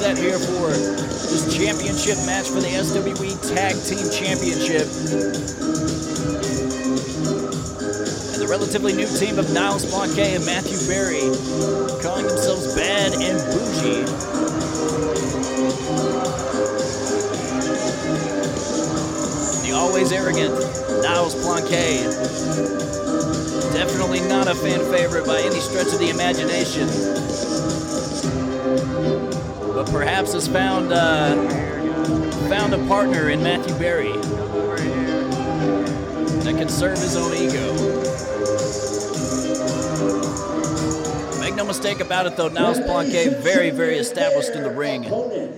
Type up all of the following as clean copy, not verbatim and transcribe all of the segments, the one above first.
set here for this championship match for the SWE Tag Team Championship. And the relatively new team of Niles, Plonk and Matthew Berry, calling themselves Bad and Boujee. The always arrogant Niles, Plonk, definitely not a fan favorite by any stretch of the imagination, but perhaps has found a partner in Matthew Berry that can serve his own ego. Make no mistake about it, though, Niles, Plonk, very, very established in the ring.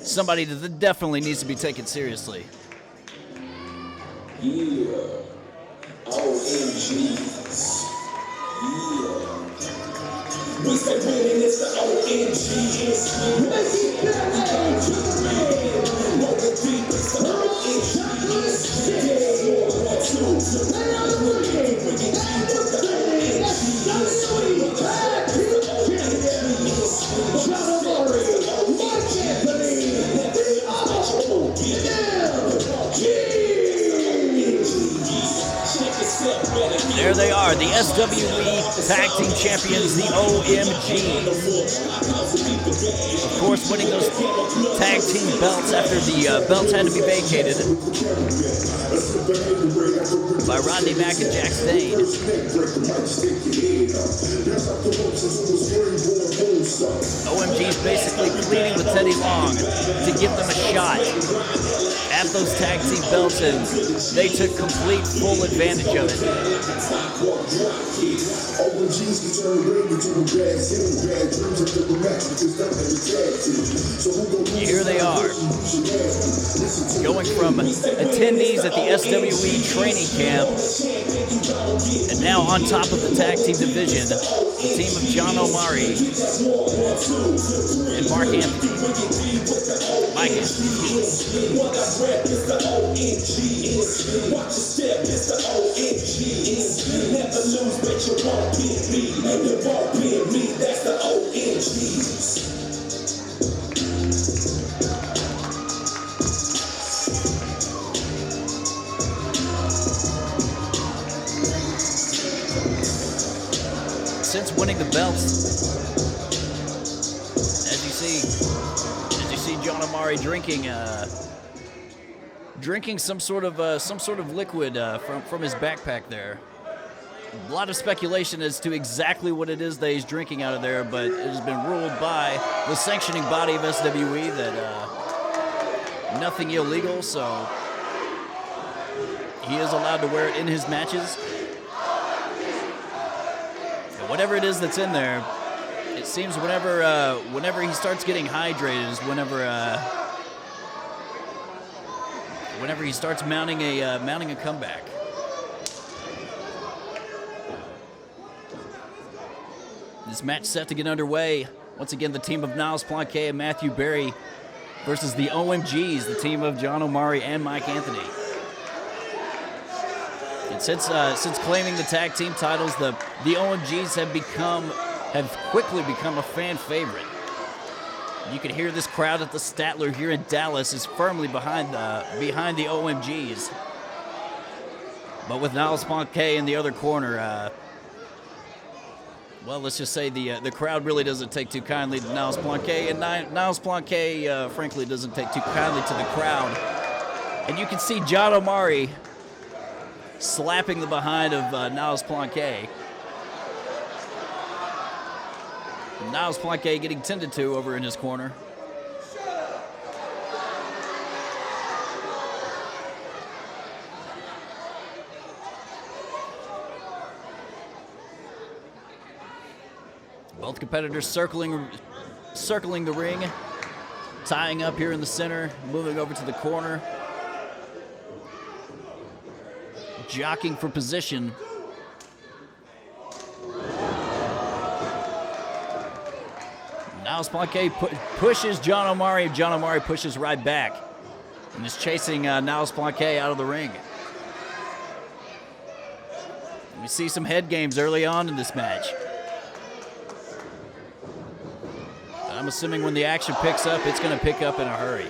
Somebody that definitely needs to be taken seriously. Yeah, OMGs. Yeah. We say winning is the OMGs. Make it better to the man. Know the deep is the OMGs. Yeah, 1, 2, 3. Bring it deep with the There they are, the SWE Tag Team Champions, the OMGs. Of course, winning those tag team belts after the belts had to be vacated by Rodney Mack and Jack Stane. OMGs basically pleading with Teddy Long to give them a shot at those tag team belts, and they took complete full advantage of it. Here they are, going from attendees at the SWE training camp, and now on top of the tag team division, the team of John Omari and Mike Anthony. Watch your step, it's the OMGs. Never lose, but you won't beat me. You won't beat me, that's the OMGs. Since winning the belts, as you see John Omari drinking some sort of liquid from his backpack there. A lot of speculation as to exactly what it is that he's drinking out of there, but it has been ruled by the sanctioning body of SWE that nothing illegal, so he is allowed to wear it in his matches. And whatever it is that's in there, it seems whenever he starts getting hydrated is whenever he starts mounting a comeback. This match set to get underway. Once again, the team of Niles, Plonk and Matthew Berry versus the OMGs, the team of John Omari and Mike Anthony. And since claiming the tag team titles, the OMGs have quickly become a fan favorite. You can hear this crowd at the Statler here in Dallas is firmly behind the OMGs. But with Niles, Plonk in the other corner, well, let's just say the crowd really doesn't take too kindly to Niles, Plonk, and Niles, Plonk, frankly, doesn't take too kindly to the crowd. And you can see John Omari slapping the behind of Niles, Plonk. Niles, Plonk getting tended to over in his corner. Both competitors circling the ring, tying up here in the center, moving over to the corner, jockeying for position. Niles, Plonk pushes John Omari. John Omari pushes right back and is chasing Niles, Plonk out of the ring. We see some head games early on in this match. I'm assuming when the action picks up, it's going to pick up in a hurry.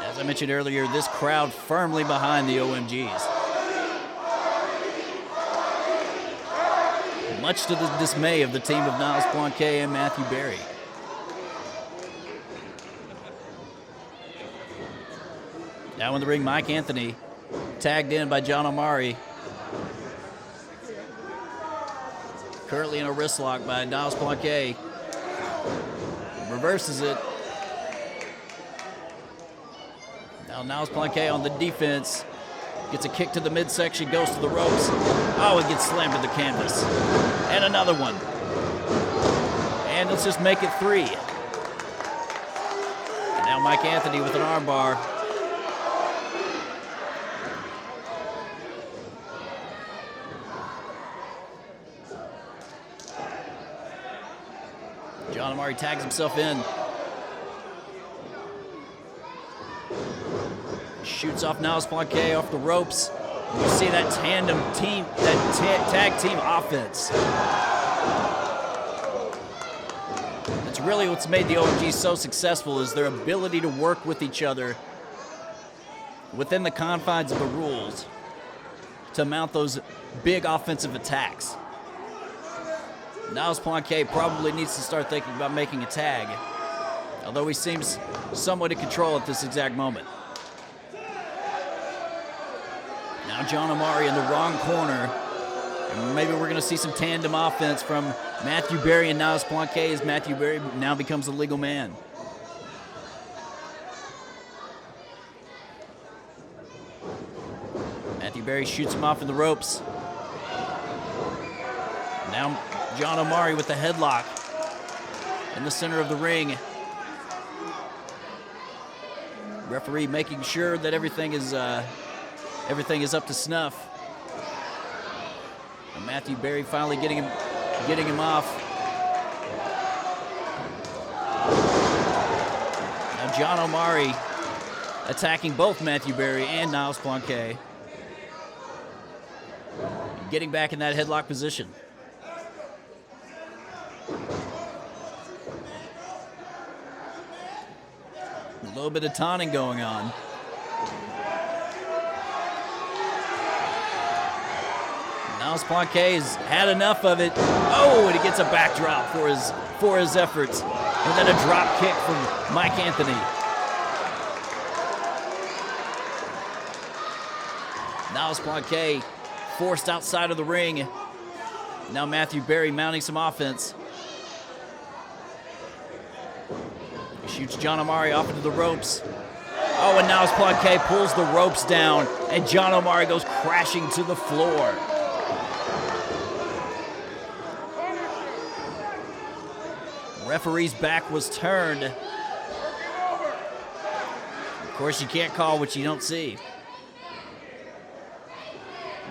As I mentioned earlier, this crowd firmly behind the OMGs. Much to the dismay of the team of Niles, Plonk and Matthew Berry. Now in the ring, Mike Anthony, tagged in by John Omari. Currently in a wrist lock by Niles Plonk. Reverses it. Now Niles Plonk on the defense. Gets a kick to the midsection, goes to the ropes. Oh, it gets slammed to the canvas. And another one. And let's just make it 3. And now Mike Anthony with an armbar. John Omari tags himself in. Shoots off Niles Plonk off the ropes. You see that tandem team, that tag team offense. It's really what's made the OMGs so successful is their ability to work with each other within the confines of the rules to mount those big offensive attacks. Niles Plonk probably needs to start thinking about making a tag, although he seems somewhat in control at this exact moment. Now John Omari in the wrong corner. And maybe we're going to see some tandem offense from Matthew Berry and Niles Plonk as Matthew Berry now becomes the legal man. Matthew Berry shoots him off in the ropes. Now John Omari with the headlock in the center of the ring. Referee making sure that everything is up to snuff. And Matthew Berry finally getting him off. Now John Omari attacking both Matthew Berry and Niles Plonk. Getting back in that headlock position. A little bit of taunting going on. Niles Plonk has had enough of it. Oh, and he gets a backdrop for his efforts. And then a drop kick from Mike Anthony. Niles Plonk forced outside of the ring. Now Matthew Berry mounting some offense. He shoots John Omari off into the ropes. Oh, and Niles Plonk pulls the ropes down, and John Omari goes crashing to the floor. Referee's back was turned. Of course, you can't call what you don't see.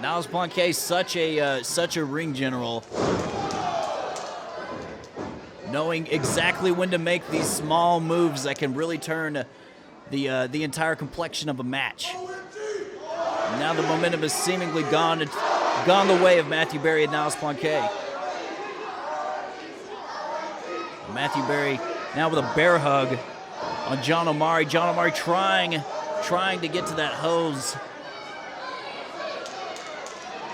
Niles Plonk, such a ring general, knowing exactly when to make these small moves that can really turn the entire complexion of a match. Now the momentum has seemingly gone the way of Matthew Berry and Niles Plonk. Matthew Berry now with a bear hug on John Omari. John Omari trying to get to that hose,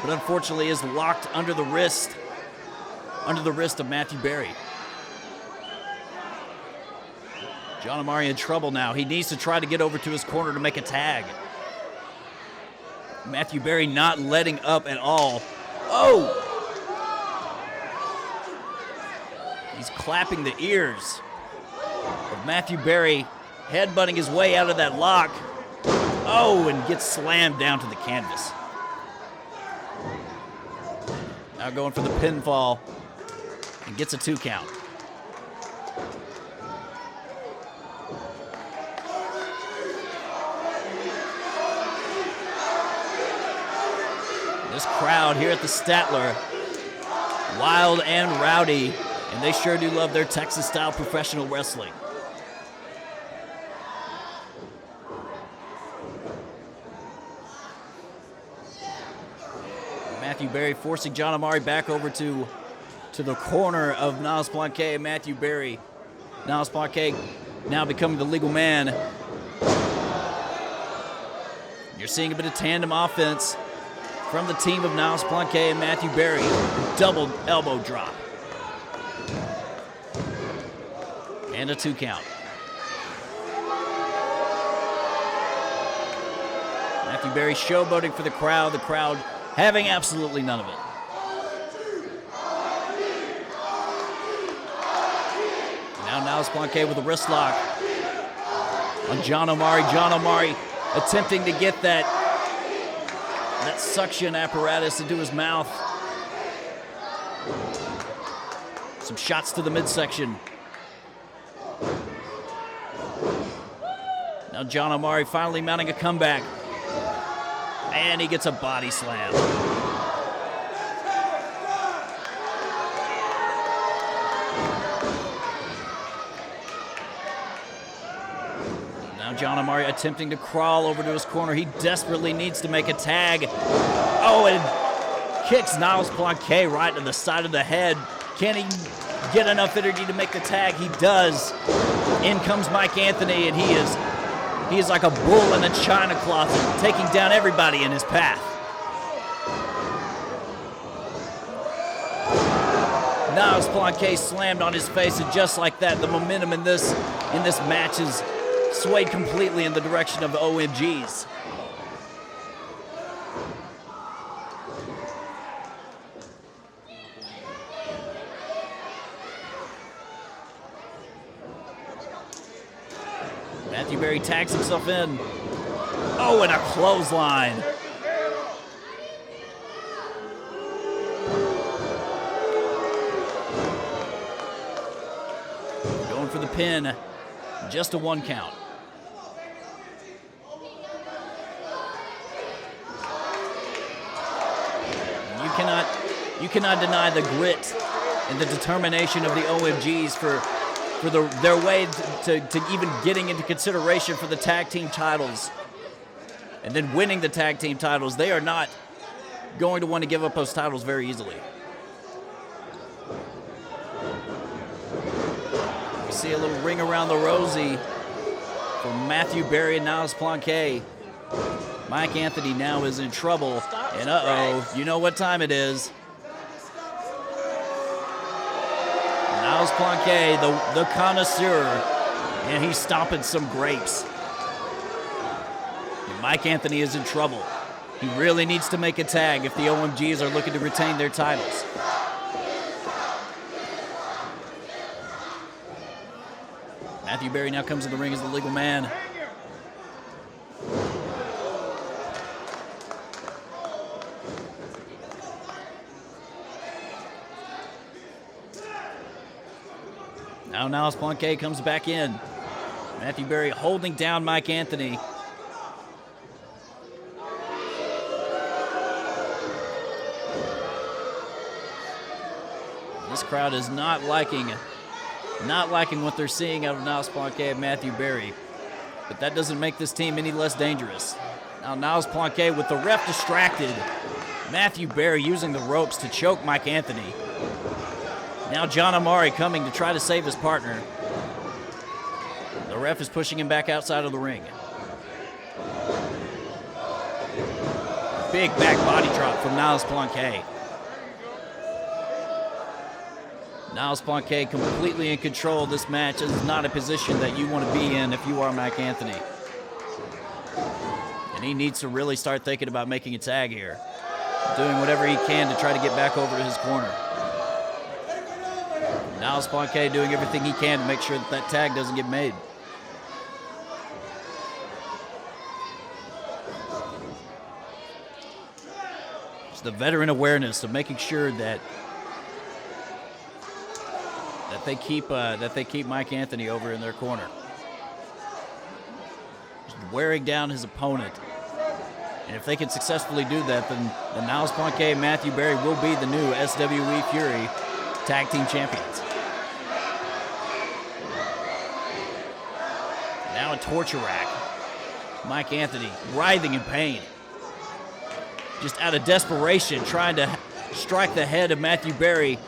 but unfortunately is locked under the wrist of Matthew Berry. John Omari in trouble now. He needs to try to get over to his corner to make a tag. Matthew Berry not letting up at all. Oh! He's clapping the ears of Matthew Berry, headbutting his way out of that lock. Oh, and gets slammed down to the canvas. Now going for the pinfall and gets a 2 count. This crowd here at the Statler, wild and rowdy, and they sure do love their Texas-style professional wrestling. Matthew Berry forcing John Amari back over to the corner of Niles Plonk and Matthew Berry. Niles Plonk now becoming the legal man. You're seeing a bit of tandem offense from the team of Niles Plonk and Matthew Berry. Double elbow drop. And a 2 count. Matthew Berry showboating for the crowd having absolutely none of it. Now Niles Plonk with a wrist lock on John Amari. John Amari attempting to get that suction apparatus into his mouth. Some shots to the midsection. Now John Amari finally mounting a comeback. And he gets a body slam. Now John Amari attempting to crawl over to his corner. He desperately needs to make a tag. Oh, and kicks Niles Plonk right to the side of the head. Can he get enough energy to make the tag? He does. In comes Mike Anthony, and he is like a bull in a china closet, taking down everybody in his path. Niles Plonk slammed on his face, and just like that, the momentum in this match is swayed completely in the direction of the OMGs. Matthew Berry tags himself in. Oh, and a clothesline. Going for the pin. Just a 1 count. You cannot deny the grit and the determination of the OMGs for their way to even getting into consideration for the tag team titles and then winning the tag team titles. They are not going to want to give up those titles very easily. We see a little ring around the rosy from Matthew Berry and Niles Plonk. Mike Anthony now is in trouble, and uh-oh, you know what time it is. Niles Plonk, the connoisseur, and he's stomping some grapes. And Mike Anthony is in trouble. He really needs to make a tag if the OMGs are looking to retain their titles. Matthew Berry now comes in the ring as the legal man. Now Niles Plonk comes back in. Matthew Berry holding down Mike Anthony. This crowd is not liking what they're seeing out of Niles Plonk and Matthew Berry. But that doesn't make this team any less dangerous. Now Niles Plonk with the ref distracted. Matthew Berry using the ropes to choke Mike Anthony. Now John Amari coming to try to save his partner. The ref is pushing him back outside of the ring. Big back body drop from Niles Plonk. Niles Plonk completely in control of this match. This is not a position that you want to be in if you are Mike Anthony. And he needs to really start thinking about making a tag here. Doing whatever he can to try to get back over to his corner. Niles Plonk doing everything he can to make sure that tag doesn't get made. It's the veteran awareness of making sure that they keep Mike Anthony over in their corner. Just wearing down his opponent. And if they can successfully do that, then Niles Plonk and Matthew Berry will be the new SWE Fury Tag Team Champions. Now a torture rack. Mike Anthony writhing in pain. just out of desperation, trying to strike the head of Matthew Berry.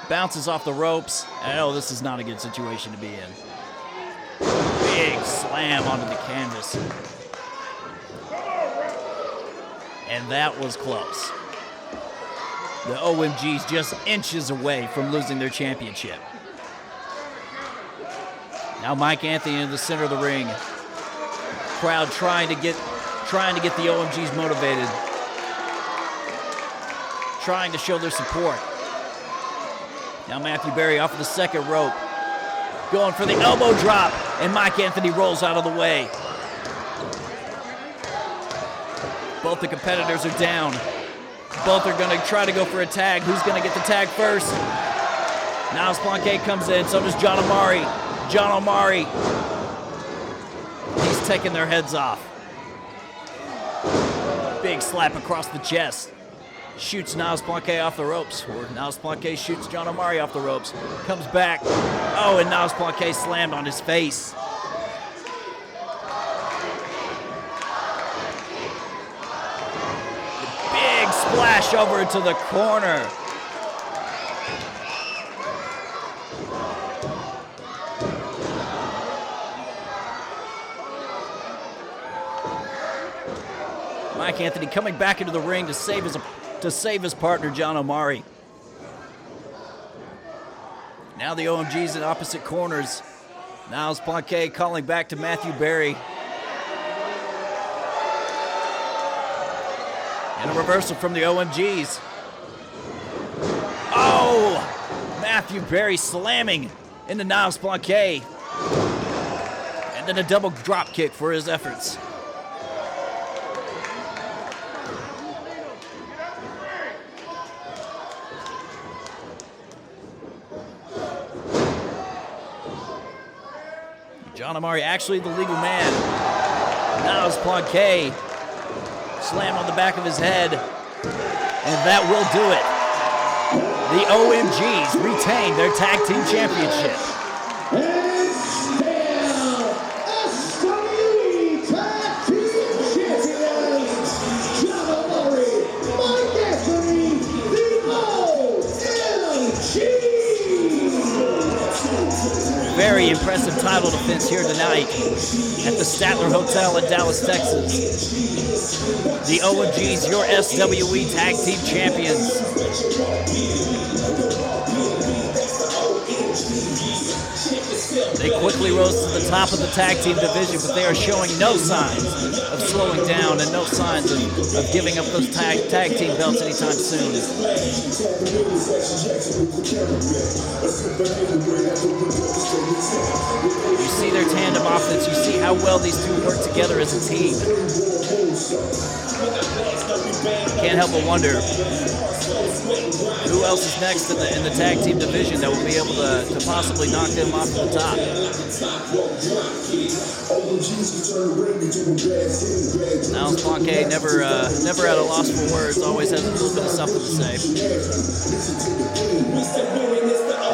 Bounces off the ropes. Oh, this is not a good situation to be in. Big slam onto the canvas. And that was close. The OMGs just inches away from losing their championship. Now Mike Anthony in the center of the ring. Crowd trying to get the OMGs motivated. Trying to show their support. Now Matthew Berry off of the second rope. Going for the elbow drop, and Mike Anthony rolls out of the way. Both the competitors are down. Both are going to try to go for a tag. Who's going to get the tag first? Niles Plonk comes in, so does John Omari. John Omari, he's taking their heads off. Big slap across the chest. Shoots Niles Plonk off the ropes, or Niles Plonk shoots John Omari off the ropes. Comes back. Oh, and Niles Plonk slammed on his face. Big splash over to the corner. Mike Anthony coming back into the ring to save his partner, John Omari. Now the OMGs in opposite corners. Niles Plonk calling back to Matthew Berry. And a reversal from the OMGs. Oh! Matthew Berry slamming into Niles Plonk. And then a double drop kick for his efforts. John Omari actually the legal man. Niles Plonk slam on the back of his head, and that will do it. The OMGs retain their tag team championship. And still, SWE Tag Team Champions, John Omari, Mike Anthony, the OMGs. Very impressive title defense here tonight at the Statler Hotel in Dallas, Texas. The OMGs, your SWE Tag Team Champions. They quickly rose to the top of the tag team division, but they are showing no signs of slowing down and no signs of giving up those tag team belts anytime soon. You see their tandem offense. You see how well these two work together as a team. Can't help but wonder who else is next in the tag team division that will be able to possibly knock them off the top. Niles Plonk never at a loss for words, always has a little bit of something to say.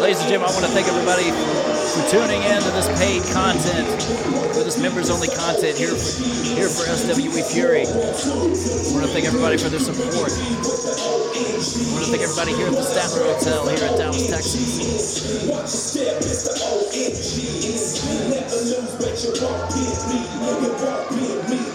Ladies and gentlemen, I want to thank everybody for tuning in to this paid content, for this members-only content here for SWE Fury. I want to thank everybody for their support. I want to thank everybody here at the Statler Hotel here in Dallas, Texas. Never lose, but you won't beat me.